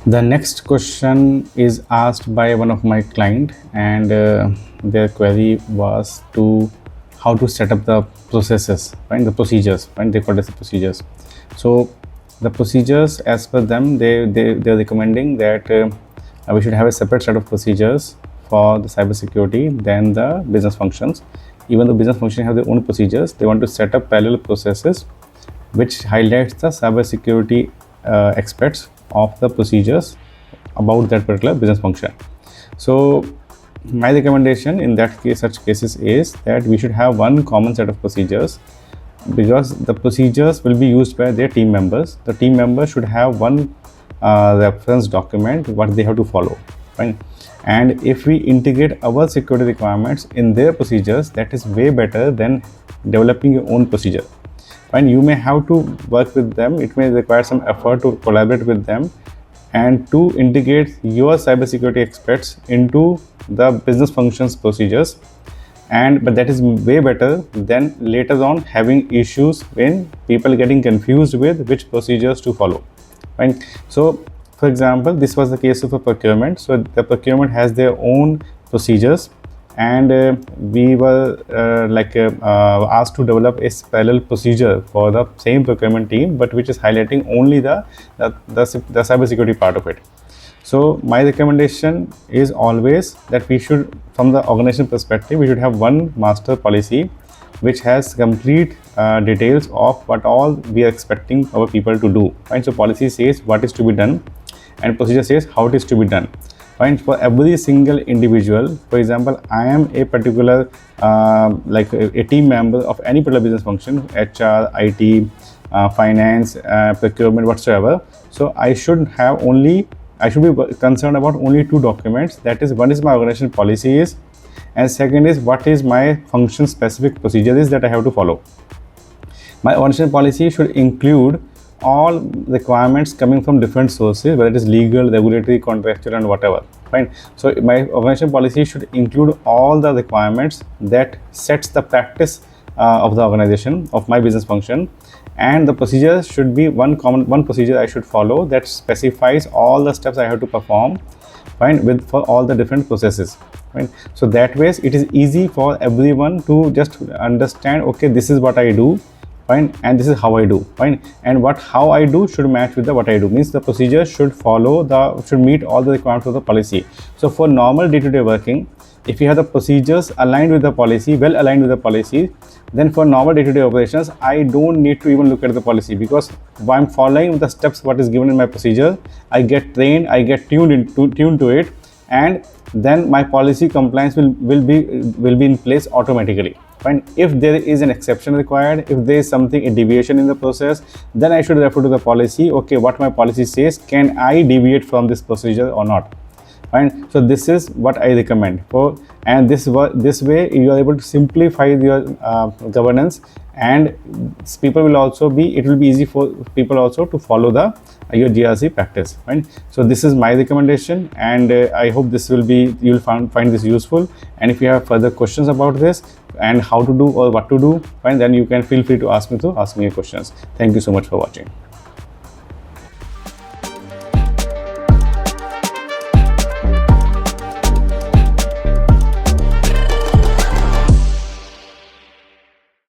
The next question is asked by one of my client, and their query was to how to set up the processes, right? The procedures, right? They call it the procedures. So the procedures, as per them, they're recommending that we should have a separate set of procedures for the cybersecurity than the business functions. Even though business functions have their own procedures, they want to set up parallel processes which highlights the cybersecurity aspects of the procedures about that particular business function. So my recommendation in that case, such cases, is that we should have one common set of procedures, because the procedures will be used by their team members. The team members should have one reference document what they have to follow, right? And if we integrate our security requirements in their procedures, that is way better than developing your own procedure. And you may have to work with them, it may require some effort to collaborate with them and to integrate your cybersecurity experts into the business functions procedures, but that is way better than later on having issues when people getting confused with which procedures to follow, right? So for example, this was the case of a procurement. So the procurement has their own procedures, and we were asked to develop a parallel procedure for the same procurement team, but which is highlighting only the cybersecurity part of it. So my recommendation is always that we should, from the organization perspective, we should have one master policy which has complete details of what all we are expecting our people to do, right? So policy says what is to be done and procedure says how it is to be done. Right? For every single individual, for example, I am a particular a team member of any particular business function, HR, IT, finance, procurement, whatsoever. So I should be concerned about only two documents. That is, one is my organization policy is, and second is what is my function specific procedure is that I have to follow. My organization policy should include all requirements coming from different sources, whether it is legal, regulatory, contractual, and whatever, right? So my organization policy should include all the requirements that sets the practice of the organization, of my business function, and the procedure should be one procedure I should follow that specifies all the steps I have to perform, right, for all the different processes, right? So that way it is easy for everyone to just understand, okay, this is what I do, fine, and this is how I do, fine, and how I do should match with the what I do, means the procedure should meet all the requirements of the policy. So for normal day-to-day working, if you have the procedures aligned with the policy, well aligned with the policy, then for normal day-to-day operations, I don't need to even look at the policy, because I'm following the steps what is given in my procedure. I get trained, I get tuned to it, and then my policy compliance will be in place automatically. Fine. If there is an exception required, if there is a deviation in the process, then I should refer to the policy. Okay, what my policy says, can I deviate from this procedure or not? Fine. So this is what I recommend for, and this way you are able to simplify your governance, and it will be easy for people also to follow your GRC practice, right? So this is my recommendation, and I hope you'll find this useful. And if you have further questions about this and how to do or what to do, fine, then you can feel free to ask me questions. Thank you so much for watching.